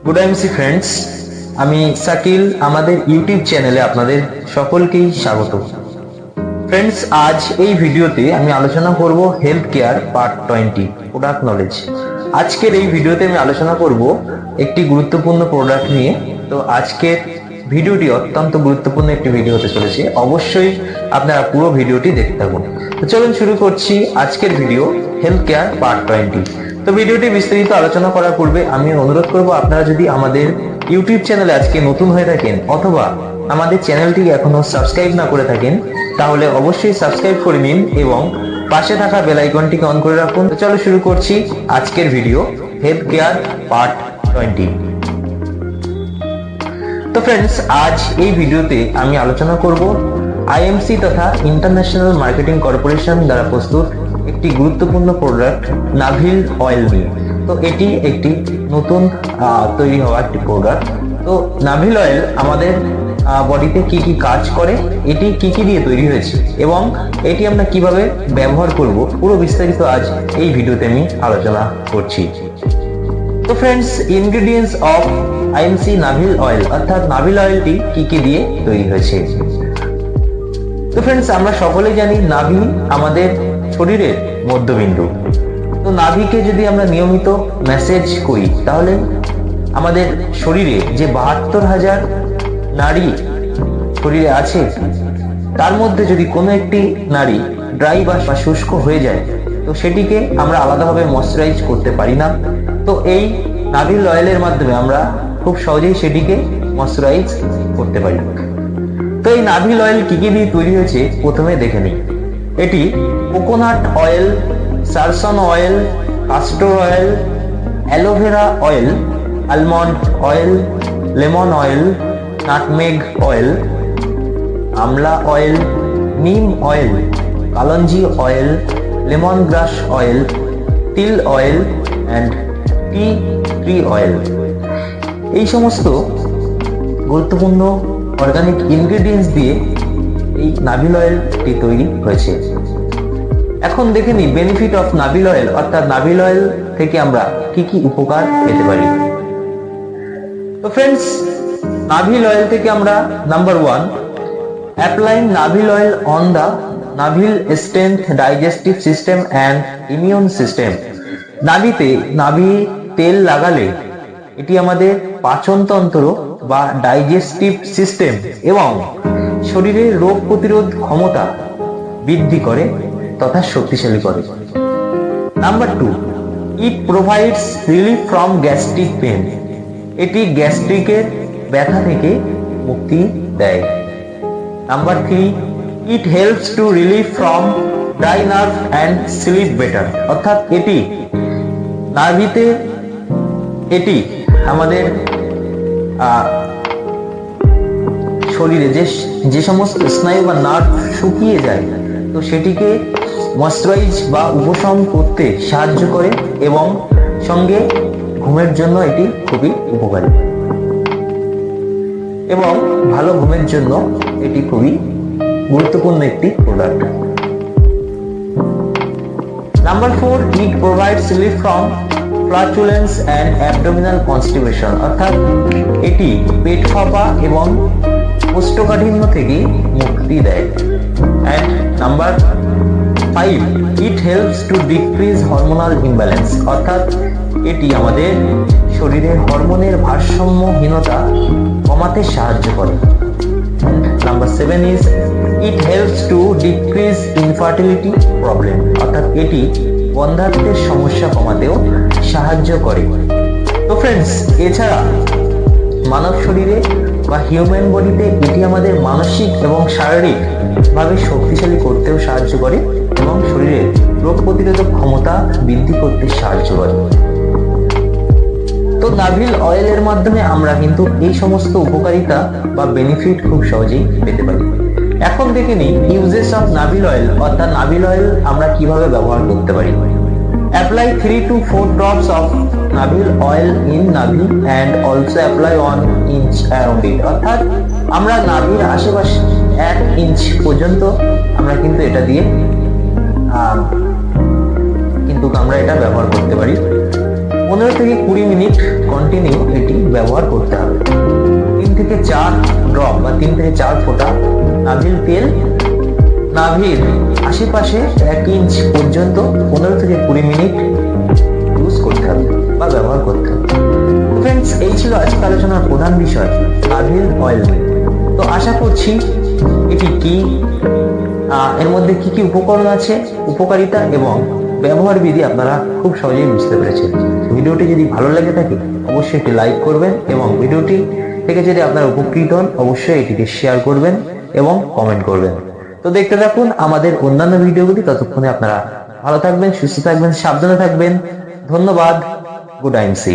Good IMC friends, আমি শাকিল। আমাদের YouTube চ্যানেলে আপনাদের সকলকেই স্বাগত। ফ্রেন্ডস, আজ এই ভিডিওতে আমি আলোচনা করব health care part 20 product knowledge. আজকের এই ভিডিওতে আমি আলোচনা করব একটি গুরুত্বপূর্ণ প্রোডাক্ট নিয়ে। তো আজকের ভিডিওটি অত্যন্ত গুরুত্বপূর্ণ একটি ভিডিও হতে চলেছে, অবশ্যই আপনারা পুরো ভিডিওটি দেখতে থাকুন। তো চলুন শুরু করছি আজকের ভিডিও, হেলথ কেয়ার পার্ট 20। তো ভিডিওটি বিস্তারিত আলোচনা করার পূর্বে আমি অনুরোধ করব, আপনারা যদি আমাদের ইউটিউব চ্যানেলে আজকে নতুন হয়ে থাকেন অথবা আমাদের চ্যানেলটি এখনো সাবস্ক্রাইব না করে থাকেন, তাহলে অবশ্যই সাবস্ক্রাইব করে নিন এবং পাশে থাকা বেল আইকনটিকে অন করে রাখুন। তো চলো শুরু করছি আজকের ভিডিও, হেলথ কেয়ার পার্ট 20। তো ফ্রেন্ডস, আজ এই ভিডিওতে আমি আলোচনা করব আইএমসি তথা ইন্টারন্যাশনাল মার্কেটিং কর্পোরেশন দ্বারা প্রস্তুত একটি গুরুত্বপূর্ণ প্রোডাক্ট নাভিল অয়েল নিয়ে। তো এটি একটি নতুন তৈরি হওয়া একটি প্রোডাক্ট। তো নাভিল অয়েল আমাদের বডিতে কি কি কাজ করে, এটি কি কি দিয়ে তৈরি হয়েছে এবং এটি আমরা কিভাবে ব্যবহার করব, পুরো বিস্তারিত আজ এই ভিডিওতে আমি আলোচনা করছি। তো friends, ingredients of IMC Neville oil, অর্থাৎ নাভিল অয়েলটি কি কি দিয়ে তৈরি হয়েছে। তো ফ্রেন্ডস, আমরা সকলেই জানি নাভি আমাদের শরীরের মধ্যবিন্দু। তো নাভিকে যদি আমরা নিয়মিত ম্যাসেজ করি, তাহলে আমাদের শরীরে যে 72,000 নাড়ি শরীরে আছে, তার মধ্যে যদি কোনো একটি নাড়ি ড্রাই বা শুষ্ক হয়ে যায়, তো সেটিকে আমরা আলাদাভাবে ময়শ্চারাইজ করতে পারি না। তো এই নাভিল অয়েলের মাধ্যমে আমরা খুব সহজেই সেটিকে ময়শ্চারাইজ করতে পারি। তো এই নাভিল অয়েল কি কি দিয়ে তৈরি হয়েছে প্রথমে দেখে নিই। এটি coconut oil, sarson oil, castor oil, aloe vera oil, almond oil, lemon oil, nutmeg oil, amla oil, neem oil, kalonji oil, lemongrass oil, til oil and tea tree oil. এই সমস্ত গুরুত্বপূর্ণ অর্গানিক ইনগ্রেডিয়েন্টস দিয়ে এই নাভিল অয়েলটি তৈরি হয়েছে। এখন দেখে নিই বেনিফিট অফ নাভিল অয়েল, অর্থাৎ নাভিল অয়েল থেকে আমরা কি কি উপকার পেতে পারি। তো ফ্রেন্ডস, নাভিল অয়েল থেকে আমরা number 1, applying navel oil on the navel strength digestive system and immune system. নাভিতে নাভি তেল লাগালে এটি আমাদের পাচনতন্ত্র বা ডাইজেস্টিভ সিস্টেম এবং শরীরের রোগ প্রতিরোধ ক্ষমতা বৃদ্ধি করে তথা শক্তিশালী করে। Number 2, it provides relief from gastric pain. এটি গ্যাস্ট্রিকের ব্যথা থেকে মুক্তি দেয়। Number 3, it helps to relief from dry nerve and sleep better. অর্থাৎ এটি নাভিতে এটি আমাদের শরীরে যে সমস্ত স্নায়ু বা নার্ভ শুকিয়ে যায়, তো সেটিকে ময়শ্চারাইজ বা উপশম করতে সাহায্য করে এবং সঙ্গে ঘুমের জন্য এটি খুবই উপকারী এবং ভালো ঘুমের জন্য এটি খুবই গুরুত্বপূর্ণ একটি product. Number 4, it provides relief from flatulence and abdominal constipation. অর্থাৎ এটি পেট ফাঁপা এবং কোষ্ঠকাঠিন্য থেকে মুক্তি দেয়। And number 5, it helps to decrease hormonal imbalance. অর্থাৎ এটি আমাদের শরীরের হরমোনের ভারসাম্যহীনতা কমাতে সাহায্য করে। Number 7 is it helps to decrease infertility problem. অর্থাৎ এটি বন্ধ্যাত্বের সমস্যা কমাতেও সাহায্য করে। তো ফ্রেন্ডস, এছাড়া মানব শরীরে বা হিউম্যান বডিতে এটি আমাদের মানসিক এবং শারীরিক ভাবে শক্তিশালী করতেও সাহায্য করে এবং শরীরের রোগ প্রতিরোধক ক্ষমতা বৃদ্ধি করতে সাহায্য করে। তো নাভিল অয়েলের মাধ্যমে আমরা কিন্তু এই সমস্ত উপকারিতা বা বেনিফিট খুব সহজেই পেতে পারি। এখন দেখে নিই ইউজেস অফ নাভিল অয়েল, অর্থাৎ নাভিল অয়েল আমরা কিভাবে ব্যবহার করতে পারি। Apply 3 to 4 drops of navel oil in নাভি and also apply 1 inch around it. অর্থাৎ আমরা নাভির আশেপাশে 1 ইঞ্চ পর্যন্ত আমরা কিন্তু এটা দিয়ে আমরা এটা ব্যবহার করতে পারি। 15 থেকে 20 মিনিট কন্টিনিউ এটি ব্যবহার করতে হবে। 3 থেকে 4 ড্রপ বা 3 থেকে 4 ফোঁটা নাভিল তেল নাভির আশেপাশে 1 ইঞ্চ পর্যন্ত 15 থেকে 20 মিনিট ইউজ করতে হবে বা ব্যবহার করতে হবে। ফ্রেন্ডস, এই ছিল আজকে আলোচনার প্রধান বিষয় নাভিল অয়েল নিয়ে। তো আশা করছি এটি কি, এর মধ্যে কি কি উপকরণ আছে, উপকারিতা এবং ব্যবহার বিধি আপনারা খুব সহজেই বুঝতে পেরেছেন। ভিডিওটি যদি ভালো লাগে থাকে অবশ্যই একটি লাইক করবেন এবং ভিডিওটি থেকে যদি আপনারা উপকৃত হন অবশ্যই এটিকে শেয়ার করবেন এবং কমেন্ট করবেন। তো দেখতে থাকুন আমাদের অন্যান্য ভিডিওগুলি। ততক্ষণে আপনারা ভালো থাকবেন, সুস্থ থাকবেন, সাবধানে থাকবেন। ধন্যবাদ। Good IMC.